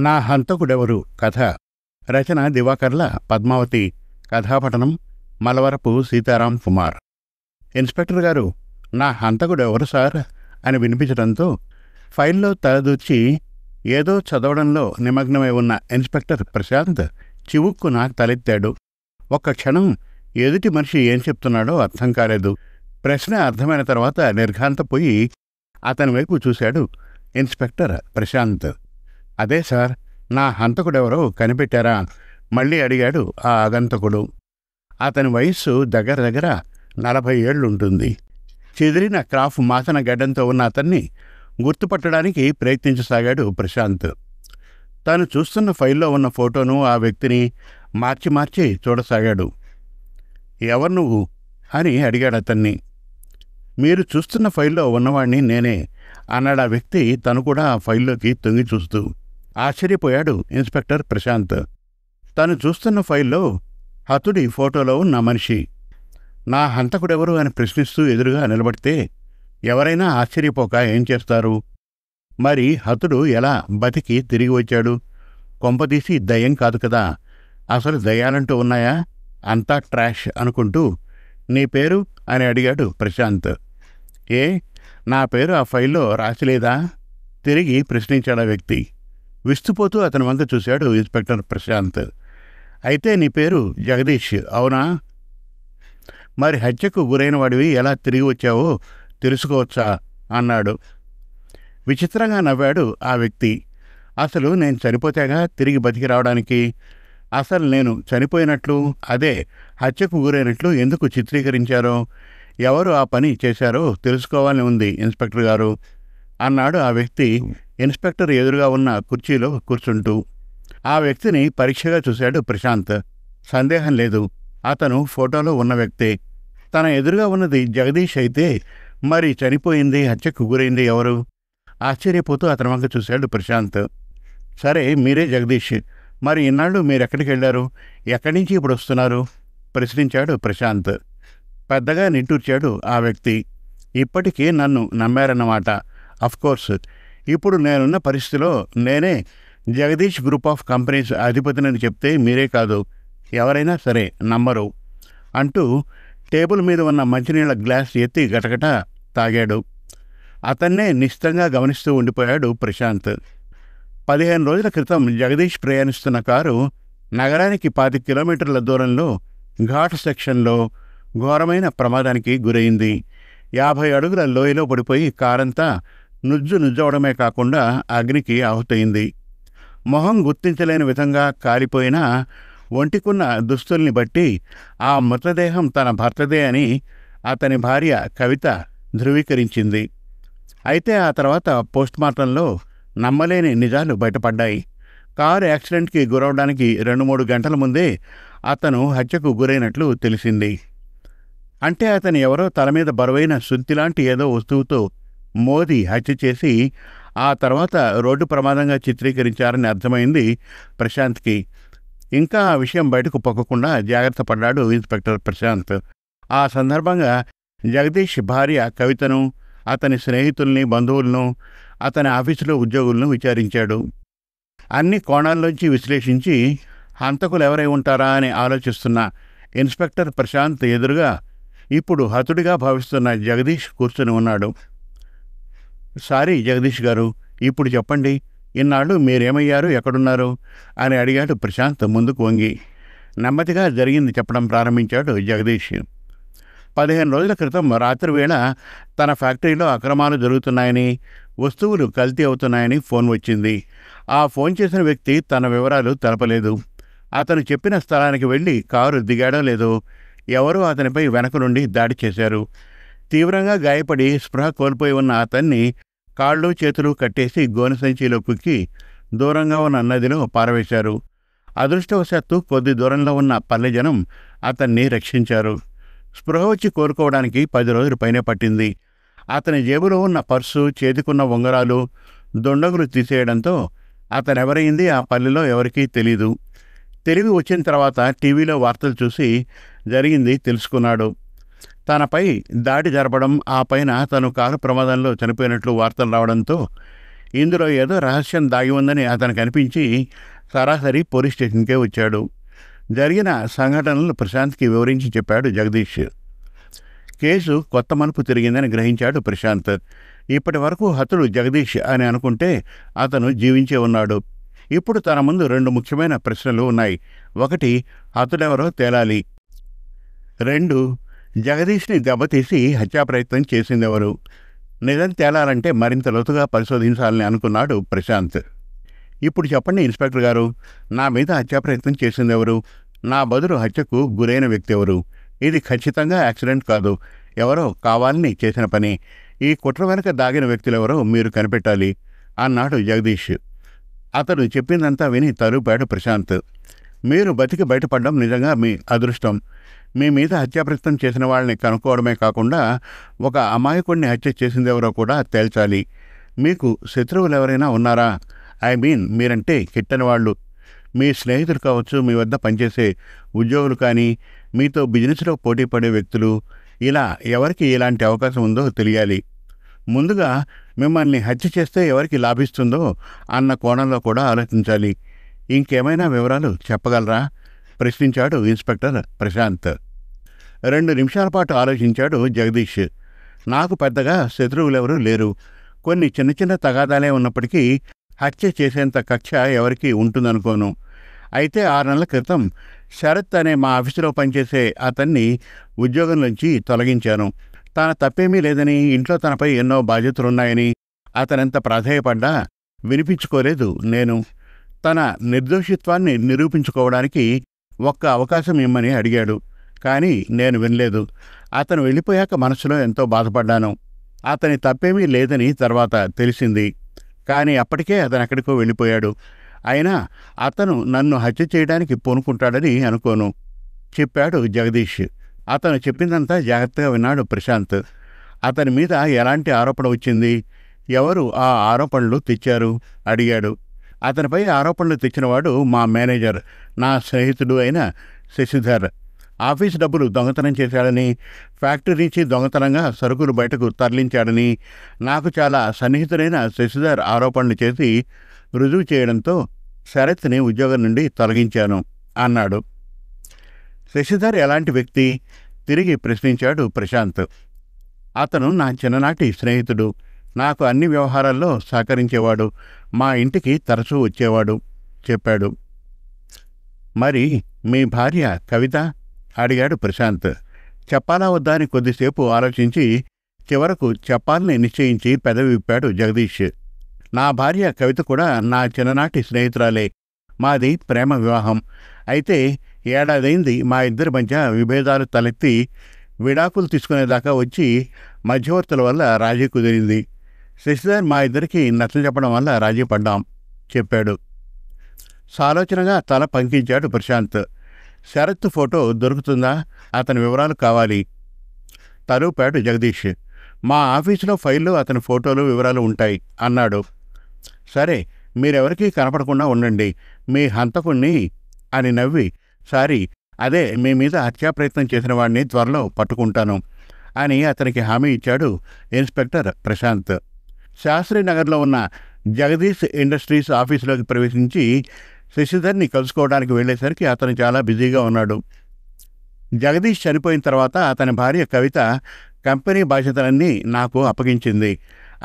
నా హంతకుడెవరు కథ రచన దివాకర్ల పద్మావతి. కథాపఠనం మలవరపు సీతారాం కుమార్. ఇన్స్పెక్టర్ గారు, నా హంతకుడెవరు సార్ అని వినిపించడంతో ఫైల్లో తలదూర్చి ఏదో చదవడంలో నిమగ్నమై ఉన్న ఇన్స్పెక్టర్ ప్రశాంత్ చివుక్కున తలెత్తాడు. ఒక్క క్షణం ఎదుటి మనిషి ఏం చెప్తున్నాడో అర్థం కాలేదు. ప్రశ్న అర్థమైన తర్వాత నిర్ఘాంతపోయి అతని వైపు చూశాడు ఇన్స్పెక్టర్ ప్రశాంత్. అదే సార్, నా హంతకుడెవరో కనిపెట్టారా? మళ్ళీ అడిగాడు ఆ ఆగంతకుడు. అతని వయస్సు దగ్గర దగ్గర 40 ఏళ్లుంటుంది. చెదిరిన క్రాఫ్ మాసన గడ్డంతో ఉన్న అతన్ని గుర్తుపట్టడానికి ప్రయత్నించసాగాడు ప్రశాంత్. తాను చూస్తున్న ఫైల్లో ఉన్న ఫోటోను, ఆ వ్యక్తిని మార్చి మార్చి చూడసాగాడు. ఎవరు నువ్వు అని అడిగాడు అతన్ని. మీరు చూస్తున్న ఫైల్లో ఉన్నవాణ్ణి నేనే అన్నాడు ఆ వ్యక్తి, తను కూడా ఆ ఫైల్లోకి తొంగి చూస్తూ. ఆశ్చర్యపోయాడు ఇన్స్పెక్టర్ ప్రశాంత్. తను చూస్తున్న ఫైల్లో హతుడి ఫోటోలో ఉన్న మనిషి. నా హంతకుడెవరు అని ప్రశ్నిస్తూ ఎదురుగా నిలబడితే ఎవరైనా ఆశ్చర్యపోక ఏం చేస్తారు? మరి హతుడు ఎలా బతికి తిరిగి వచ్చాడు? కొంపదీసి దయ్యం కాదు కదా. అసలు దయ్యాలంటూ ఉన్నాయా? అంతా ట్రాష్ అనుకుంటూ, నీ పేరు అని అడిగాడు ప్రశాంత్. ఏ, నా పేరు ఆ ఫైల్లో రాసిలేదా? తిరిగి ప్రశ్నించాడు ఆ వ్యక్తి. విస్తుపోతూ అతని వంక చూశాడు ఇన్స్పెక్టర్ ప్రశాంత్. అయితే నీ పేరు జగదీష్, అవునా? మరి హత్యకు గురైన వాడివి ఎలా తిరిగి వచ్చావో తెలుసుకోవచ్చా అన్నాడు. విచిత్రంగా నవ్వాడు ఆ వ్యక్తి. అసలు నేను చనిపోతేగా తిరిగి బతికి రావడానికి. అసలు నేను చనిపోయినట్లు, అదే హత్యకు గురైనట్లు ఎందుకు చిత్రీకరించారో, ఎవరు ఆ పని చేశారో తెలుసుకోవాలని ఉంది ఇన్స్పెక్టర్ గారు అన్నాడు ఆ వ్యక్తి ఇన్స్పెక్టర్ ఎదురుగా ఉన్న కుర్చీలో కూర్చుంటూ. ఆ వ్యక్తిని పరీక్షగా చూశాడు ప్రశాంత్. సందేహం లేదు, అతను ఫోటోలో ఉన్న వ్యక్తే. తన ఎదురుగా ఉన్నది జగదీష్ అయితే మరి చనిపోయింది, హత్యకు గురైంది ఎవరు? ఆశ్చర్యపోతూ అతని వంక చూశాడు ప్రశాంత్. సరే, మీరే జగదీష్. మరి ఇన్నాళ్ళు మీరెక్కడికి వెళ్ళారు? ఎక్కడి నుంచి ఇప్పుడు వస్తున్నారు? ప్రశ్నించాడు ప్రశాంత్. పెద్దగా నిట్టూర్చాడు ఆ వ్యక్తి. ఇప్పటికీ నన్ను నమ్మారన్నమాట. అఫ్కోర్స్, ఇప్పుడు నేనున్న పరిస్థితిలో నేనే జగదీష్ గ్రూప్ ఆఫ్ కంపెనీస్ అధిపతినని చెప్తే మీరే కాదు, ఎవరైనా సరే నమ్మరు అంటూ టేబుల్ మీద ఉన్న మంచినీళ్ల గ్లాస్ ఎత్తి గటగట తాగాడు. అతన్నే నిశ్చితంగా గమనిస్తూ ఉండిపోయాడు ప్రశాంత్. 15 రోజుల క్రితం జగదీష్ ప్రయాణిస్తున్న కారు నగరానికి 25 కిలోమీటర్ల దూరంలో ఘాట్ సెక్షన్లో ఘోరమైన ప్రమాదానికి గురైంది. 50 అడుగుల లోయలో పడిపోయి కారంతా నుజ్జవడమే కాకుండా అగ్నికి ఆహుతయింది. మొహం గుర్తించలేని విధంగా కాలిపోయిన ఒంటికున్న దుస్తుల్ని బట్టి ఆ మృతదేహం తన భర్తదే అని అతని భార్య కవిత ధృవీకరించింది. అయితే ఆ తర్వాత పోస్ట్మార్టంలో నమ్మలేని నిజాలు బయటపడ్డాయి. కారు యాక్సిడెంట్కి గురవడానికి 2-3 గంటల ముందే అతను హత్యకు గురైనట్లు తెలిసింది. అంటే అతను ఎవరో తల మీద బరువైన సుత్తిలాంటి ఏదో వస్తువుతో మోదీ హత్య చేసి ఆ తర్వాత రోడ్డు ప్రమాదంగా చిత్రీకరించారని అర్థమైంది ప్రశాంత్కి. ఇంకా ఆ విషయం బయటకు పొక్కకుండా జాగ్రత్త పడ్డాడు ఇన్స్పెక్టర్ ప్రశాంత్. ఆ సందర్భంగా జగదీష్ భార్య కవితను, అతని స్నేహితుల్ని, బంధువులను, అతని ఆఫీసులో ఉద్యోగులను విచారించాడు. అన్ని కోణాల్లోంచి విశ్లేషించి హంతకులు ఎవరై ఉంటారా అని ఆలోచిస్తున్న ఇన్స్పెక్టర్ ప్రశాంత్ ఎదురుగా ఇప్పుడు హతుడిగా భావిస్తున్న జగదీష్ కూర్చుని ఉన్నాడు. సారీ జగదీష్ గారు, ఇప్పుడు చెప్పండి, ఇన్నాళ్ళు మీరేమయ్యారు, ఎక్కడున్నారు అని అడిగాడు ప్రశాంత్ ముందుకు వంగి. నెమ్మదిగా జరిగింది చెప్పడం ప్రారంభించాడు జగదీష్. 15 రోజుల క్రితం రాత్రి వేళ తన ఫ్యాక్టరీలో అక్రమాలు జరుగుతున్నాయని, వస్తువులు కల్తీ అవుతున్నాయని ఫోన్ వచ్చింది. ఆ ఫోన్ చేసిన వ్యక్తి తన వివరాలు తెలపలేదు. అతను చెప్పిన స్థలానికి వెళ్ళి కారు దిగాడో లేదో ఎవరో అతనిపై వెనక నుండి దాడి చేశారు. తీవ్రంగా గాయపడి స్పృహ కోల్పోయి ఉన్న అతన్ని కాళ్ళు చేతులు కట్టేసి గోనె సంచిలో కుక్కి దూరంగా ఉన్న నదిలో పారవేశారు. అదృష్టవశాత్తు కొద్ది దూరంలో ఉన్న పల్లెజనం అతన్ని రక్షించారు. స్పృహ వచ్చి కోరుకోవడానికి 10 రోజులు పైనే పట్టింది. అతని జేబులో ఉన్న పర్సు, చేతికున్న ఉంగరాలు, దొండగులు తీసేయడంతో అతనెవరైంది ఆ పల్లెలో ఎవరికీ తెలీదు. తెలివి వచ్చిన తర్వాత టీవీలో వార్తలు చూసి జరిగింది తెలుసుకున్నాడు. తనపై దాడి జరపడం, ఆ పైన తను కారు ప్రమాదంలో చనిపోయినట్లు వార్తలు రావడంతో ఇందులో ఏదో రహస్యం దాగి ఉందని అతనికి అనిపించి సరాసరి పోలీస్ స్టేషన్కే వచ్చాడు. జరిగిన సంఘటనలు ప్రశాంత్కి వివరించి చెప్పాడు జగదీష్. కేసు కొత్త మలుపు తిరిగిందని గ్రహించాడు ప్రశాంత్. ఇప్పటి వరకు హతుడు జగదీష్ అని అనుకుంటే అతను జీవించే ఉన్నాడు. ఇప్పుడు తన ముందు 2 ముఖ్యమైన ప్రశ్నలు ఉన్నాయి. 1, హతుడెవరో తేలాలి. 2, జగదీష్ని దెబ్బతీసి హత్యాప్రయత్నం చేసిందెవరు? నిజం తేలాలంటే మరింత లోతుగా పరిశోధించాలని అనుకున్నాడు ప్రశాంత్. ఇప్పుడు చెప్పండి ఇన్స్పెక్టర్ గారు, నా మీద హత్యాప్రయత్నం చేసిందెవరు? నా బదులు హత్యకు గురైన వ్యక్తి ఎవరు? ఇది ఖచ్చితంగా యాక్సిడెంట్ కాదు, ఎవరో కావాలని చేసిన పని. ఈ కుట్ర వెనక దాగిన వ్యక్తులెవరో మీరు కనిపెట్టాలి అన్నాడు జగదీష్. అతను చెప్పిందంతా విని తలూపాడు ప్రశాంత్. మీరు బతికి బయటపడడం నిజంగా మీ అదృష్టం. మీ మీద హత్యాప్రయత్నం చేసిన వాళ్ళని కనుక్కోవడమే కాకుండా ఒక అమాయకుడిని హత్య చేసిందెవరో కూడా తేల్చాలి. మీకు శత్రువులు ఎవరైనా ఉన్నారా? మీరంటే కిట్టని వాళ్ళు. మీ స్నేహితులు కావచ్చు, మీ వద్ద పనిచేసే ఉద్యోగులు కానీ, మీతో బిజినెస్లో పోటీ పడే వ్యక్తులు, ఇలా ఎవరికి ఇలాంటి అవకాశం ఉందో తెలియాలి. ముందుగా మిమ్మల్ని హత్య చేస్తే ఎవరికి లాభిస్తుందో అన్న కోణంలో కూడా ఆలోచించాలి. ఇంకేమైనా వివరాలు చెప్పగలరా? ప్రశ్నించాడు ఇన్స్పెక్టర్ ప్రశాంత్. 2 నిమిషాల పాటు ఆలోచించాడు జగదీష్. నాకు పెద్దగా శత్రువులెవరూ లేరు. కొన్ని చిన్న చిన్న తగాదాలే ఉన్నప్పటికీ హత్య చేసేంత కక్ష ఎవరికి ఉంటుందనుకోను. అయితే 6 నెలల క్రితం శరత్ అనే మా ఆఫీసులో పనిచేసే అతన్ని ఉద్యోగం నుంచి తొలగించాను. తన తప్పేమీ లేదని, ఇంట్లో తనపై ఎన్నో బాధ్యతలున్నాయని అతనెంత ప్రాధేయపడ్డా వినిపించుకోలేదు నేను. తన నిర్దోషిత్వాన్ని నిరూపించుకోవడానికి ఒక్క అవకాశం ఇమ్మని అడిగాడు. కానీ నేను వినలేదు. అతను వెళ్ళిపోయాక మనసులో ఎంతో బాధపడ్డాను. అతని తప్పేమీ లేదని తర్వాత తెలిసింది. కానీ అప్పటికే అతను ఎక్కడికో వెళ్ళిపోయాడు. అయినా అతను నన్ను హత్య చేయడానికి పూనుకుంటాడని అనుకోను చెప్పాడు జగదీష్. అతను చెప్పిందంతా జాగ్రత్తగా విన్నాడు ప్రశాంత్. అతని మీద ఎలాంటి ఆరోపణ వచ్చింది? ఎవరు ఆ ఆరోపణలు తెచ్చారు అడిగాడు. అతనిపై ఆరోపణలు తెచ్చినవాడు మా మేనేజర్, నా స్నేహితుడు అయిన శశిధర్. ఆఫీస్ డబ్బులు దొంగతనం చేశాడని, ఫ్యాక్టరీ నుంచి దొంగతనంగా సరుకులు బయటకు తరలించాడని నాకు చాలా సన్నిహితుడైన శశిధర్ ఆరోపణలు చేసి రుజువు చేయడంతో శరత్ని ఉద్యోగం నుండి తొలగించాను అన్నాడు. శశిధర్ ఎలాంటి వ్యక్తి? తిరిగి ప్రశ్నించాడు ప్రశాంత్. అతను నా చిన్ననాటి స్నేహితుడు. నాకు అన్ని వ్యవహారాల్లో సహకరించేవాడు. మా ఇంటికి తరచూ వచ్చేవాడు చెప్పాడు. మరి మీ భార్య కవిత? అడిగాడు ప్రశాంత్. చెప్పాలా వద్దా అని కొద్దిసేపు ఆలోచించి చివరకు చెప్పాలని నిశ్చయించి పెదవి విప్పాడు జగదీష్. నా భార్య కవిత కూడా నా చిన్ననాటి స్నేహితురాలే. మాది ప్రేమ వివాహం. అయితే 1 ఏడాదైంది మా ఇద్దరి మధ్య విభేదాలు తలెత్తి విడాకులు తీసుకునేదాకా వచ్చి మధ్యవర్తుల వల్ల రాజీ కుదిరింది. శశిధర్ మా ఇద్దరికి నచ్చజెప్పడం వల్ల రాజీ పడ్డాం చెప్పాడు. సాలోచనగా తల పంకించాడు ప్రశాంత్. శరత్ ఫోటో దొరుకుతుందా? అతని వివరాలు కావాలి తలూపాడు జగదీష్. మా ఆఫీసులో ఫైల్లో అతని ఫోటోలు వివరాలు ఉంటాయి అన్నాడు. సరే, మీరెవరికీ కనపడకుండా ఉండండి. మీ హంతకుణ్ణి అని నవ్వి, సారీ, అదే మీ మీద హత్యాప్రయత్నం చేసిన వాడిని త్వరలో పట్టుకుంటాను అని అతనికి హామీ ఇచ్చాడు ఇన్స్పెక్టర్ ప్రశాంత్. శాస్త్రీనగర్లో ఉన్న జగదీష్ ఇండస్ట్రీస్ ఆఫీసులోకి ప్రవేశించి శశిధర్ని కలుసుకోవడానికి వెళ్ళేసరికి అతను చాలా బిజీగా ఉన్నాడు. జగదీష్ చనిపోయిన తర్వాత అతని భార్య కవిత కంపెనీ బాధ్యతలన్నీ నాకు అప్పగించింది.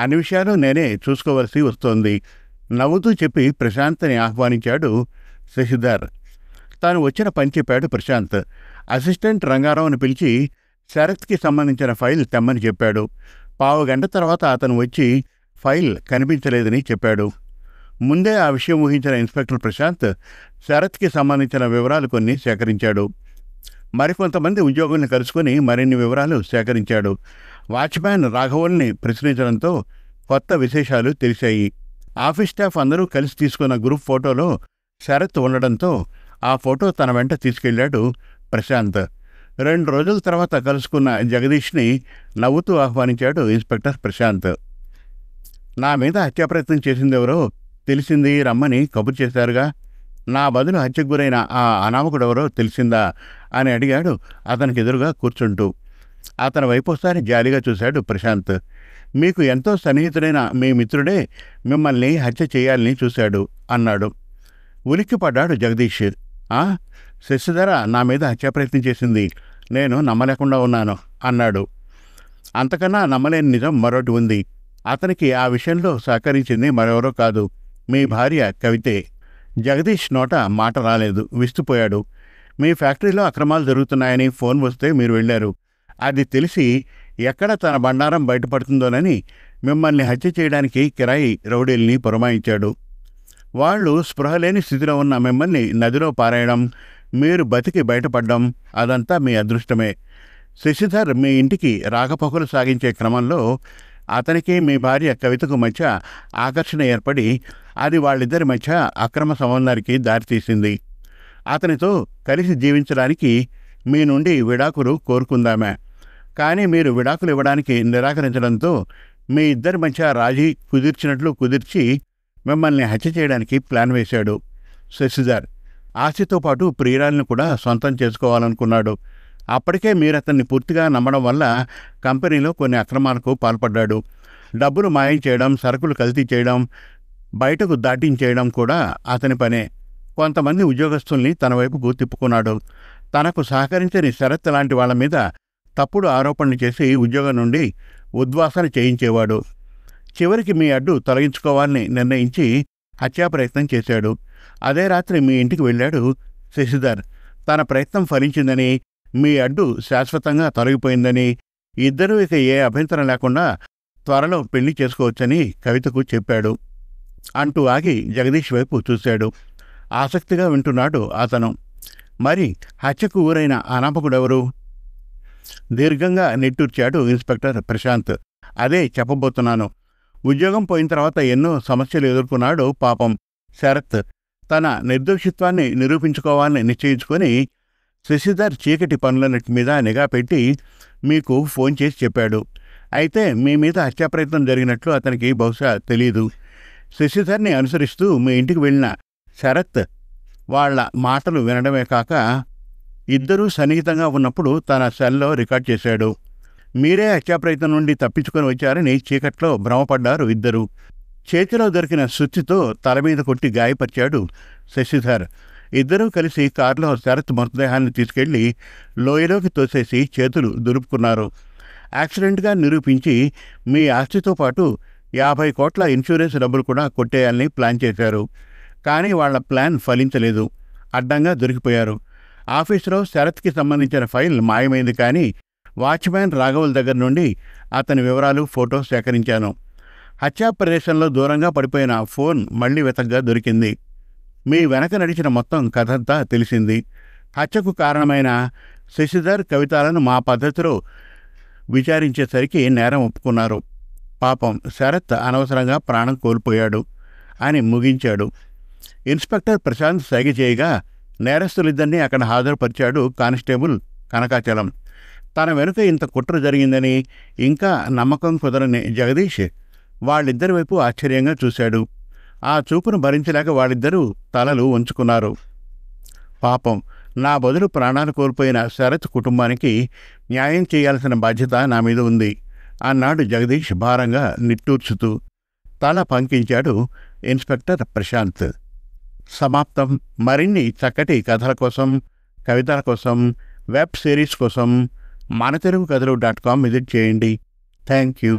అన్ని విషయాలు నేనే చూసుకోవలసి వస్తోంది నవ్వుతూ చెప్పి ప్రశాంత్ని ఆహ్వానించాడు శశిధర్. తాను వచ్చిన పని చెప్పాడు ప్రశాంత్. అసిస్టెంట్ రంగారావుని పిలిచి శరత్కి సంబంధించిన ఫైల్ తెమ్మని చెప్పాడు. 15 గంటల తర్వాత అతను వచ్చి ఫైల్ కనిపించలేదని చెప్పాడు. ముందే ఆ విషయం ఊహించిన ఇన్స్పెక్టర్ ప్రశాంత్ శరత్కి సంబంధించిన వివరాలు కొన్ని సేకరించాడు. మరికొంతమంది ఉద్యోగుల్ని కలుసుకుని మరిన్ని వివరాలు సేకరించాడు. వాచ్మ్యాన్ రాఘవుల్ని ప్రశ్నించడంతో కొత్త విశేషాలు తెలిసాయి. ఆఫీస్ స్టాఫ్ అందరూ కలిసి తీసుకున్న గ్రూప్ ఫోటోలో శరత్ ఉండడంతో ఆ ఫోటో తన వెంట తీసుకెళ్లాడు ప్రశాంత్. 2 రోజుల తర్వాత కలుసుకున్న జగదీష్ని నవ్వుతూ ఆహ్వానించాడు ఇన్స్పెక్టర్ ప్రశాంత్. నా మీద హత్యాప్రయత్నం చేసిందెవరో తెలిసింది, రమ్మని కబురు చేశారుగా. నా బదులు హత్యకు గురైన ఆ అనామకుడెవరో తెలిసిందా అని అడిగాడు అతనికి ఎదురుగా కూర్చుంటూ. అతని వైపు ఒకసారి జాలిగా చూశాడు ప్రశాంత్. మీకు ఎంతో సన్నిహితుడైన మీ మిత్రుడే మిమ్మల్ని హత్య చేయాలని చూశాడు అన్నాడు. ఉలిక్కిపడ్డాడు జగదీష్. శశిధర నా మీద హత్యాప్రయత్నం చేసింది, నేను నమ్మలేకుండా ఉన్నాను అన్నాడు. అంతకన్నా నమ్మలేని నిజం మరొకటి ఉంది. అతనికి ఆ విషయంలో సహకరించింది మరెవరో కాదు, మీ భార్య కవితే. జగదీష్ నోట మాట రాలేదు, విస్తుపోయాడు. మీ ఫ్యాక్టరీలో అక్రమాలు జరుగుతున్నాయని ఫోన్ వస్తే మీరు వెళ్ళారు. అది తెలిసి ఎక్కడ తన బండారం బయటపడుతుందోనని మిమ్మల్ని హత్య చేయడానికి కిరాయి రౌడీల్ని పురమాయించాడు. వాళ్ళు స్పృహలేని స్థితిలో ఉన్న మిమ్మల్ని నదిలో పారేయడం, మీరు బతికి బయటపడ్డం అదంతా మీ అదృష్టమే. శశిధర్ మీ ఇంటికి రాకపోకలు సాగించే క్రమంలో అతనికి మీ భార్య కవితకు మధ్య ఆకర్షణ ఏర్పడి అది వాళ్ళిద్దరి మధ్య అక్రమ సంబంధానికి దారితీసింది. అతనితో కలిసి జీవించడానికి మీ నుండి విడాకులు కోరుకుందామే. కానీ మీరు విడాకులు ఇవ్వడానికి నిరాకరించడంతో మీ ఇద్దరి మధ్య రాజీ కుదిర్చి మిమ్మల్ని హత్య చేయడానికి ప్లాన్ వేశాడు శశిధర్. ఆస్తితో పాటు ప్రియురాలను కూడా సొంతం చేసుకోవాలనుకున్నాడు. అప్పటికే మీరతన్ని పూర్తిగా నమ్మడం వల్ల కంపెనీలో కొన్ని అక్రమాలకు పాల్పడ్డాడు. డబ్బులు మాయం చేయడం, సరుకులు కల్తీ చేయడం, బయటకు దాటించేయడం కూడా అతని పనే. కొంతమంది ఉద్యోగస్తుల్ని తన వైపుకు తిప్పుకున్నాడు. తనకు సహకరించని శరత్ లాంటి వాళ్ల మీద తప్పుడు ఆరోపణలు చేసి ఉద్యోగం నుండి ఉద్వాసన చేయించేవాడు. చివరికి మీ అడ్డు తొలగించుకోవాలని నిర్ణయించి హత్యాప్రయత్నం చేశాడు. అదే రాత్రి మీ ఇంటికి వెళ్ళాడు శశిధర్. తన ప్రయత్నం ఫలించిందని, మీ అడ్డు శాశ్వతంగా తొలగిపోయిందని, ఇద్దరూ ఇక ఏ అభ్యంతరం లేకుండా త్వరలో పెళ్లి చేసుకోవచ్చని కవితకు చెప్పాడు అంటూ ఆగి జగదీష్ వైపు చూశాడు. ఆసక్తిగా వింటున్నాడు అతను. మరి హత్యకు ఊరైన అనామకుడెవరు? దీర్ఘంగా నిట్టూర్చాడు ఇన్స్పెక్టర్ ప్రశాంత్. అదే చెప్పబోతున్నాను. ఉద్యోగం పోయిన తర్వాత ఎన్నో సమస్యలు ఎదుర్కొన్నాడు పాపం శరత్. తన నిర్దోషిత్వాన్ని నిరూపించుకోవాలని నిశ్చయించుకొని శశిధర్ చీకటి పనులన్నిటి మీద నిఘా పెట్టి మీకు ఫోన్ చేసి చెప్పాడు. అయితే మీ మీద హత్యాప్రయత్నం జరిగినట్లు అతనికి బహుశా తెలీదు. శశిధర్ని అనుసరిస్తూ మీ ఇంటికి వెళ్ళిన శరత్ వాళ్ల మాటలు వినడమే కాక ఇద్దరూ సన్నిహితంగా ఉన్నప్పుడు తన సెల్లో రికార్డ్ చేశాడు. మీరే హత్యాప్రయత్నం నుండి తప్పించుకొని వచ్చారని చీకట్లో భ్రమపడ్డారు ఇద్దరు. చేతిలో దొరికిన సుత్తితో తల మీద కొట్టి గాయపరిచాడు శశిధర్. ఇద్దరూ కలిసి కారులో శరత్ మృతదేహాన్ని తీసుకెళ్లి లోయలోకి తోసేసి చేతులు దులుపుకున్నారు. యాక్సిడెంట్గా నిరూపించి మీ ఆస్తితో పాటు 50 కోట్ల ఇన్సూరెన్స్ డబ్బులు కూడా కొట్టేయాలని ప్లాన్ చేశారు. కానీ వాళ్ల ప్లాన్ ఫలించలేదు. అడ్డంగా దొరికిపోయారు. ఆఫీసులో శరత్కి సంబంధించిన ఫైల్ మాయమైంది. కానీ వాచ్మ్యాన్ రాఘవుల దగ్గర నుండి అతని వివరాలు, ఫోటో సేకరించాను. హత్యా ప్రదేశంలో దూరంగా పడిపోయిన ఫోన్ మళ్లీ వెతగ్గా దొరికింది. మీ వెనక నడిచిన మొత్తం కథంతా తెలిసింది. హత్యకు కారణమైన శశిధర్, కవితలను మా పద్ధతిలో విచారించేసరికి నేరం ఒప్పుకున్నారు. పాపం శరత్ అనవసరంగా ప్రాణం కోల్పోయాడు అని ముగించాడు. ఇన్స్పెక్టర్ ప్రశాంత్ సైగ చేయగా నేరస్తులిద్దరినీ అక్కడ హాజరుపరిచాడు కానిస్టేబుల్ కనకాచలం. తన వెనుక ఇంత కుట్ర జరిగిందని ఇంకా నమ్మకం కుదరని జగదీష్ వాళ్ళిద్దరి వైపు ఆశ్చర్యంగా చూశాడు. ఆ చూపును భరించలేక వాళ్ళిద్దరూ తలలు వంచుకున్నారు. పాపం, నా బదులు ప్రాణాలు కోల్పోయిన శరత్ కుటుంబానికి న్యాయం చేయాల్సిన బాధ్యత నా మీద ఉంది అన్నాడు జగదీష్ భారంగా నిట్టూర్చుతూ. తల పంకించాడు ఇన్స్పెక్టర్ ప్రశాంత్. సమాప్తం. మరిన్ని చక్కటి కథల కోసం, కవితల కోసం, వెబ్ సిరీస్ కోసం మనతెలుగుకథలు.com విజిట్ చేయండి. Thank you.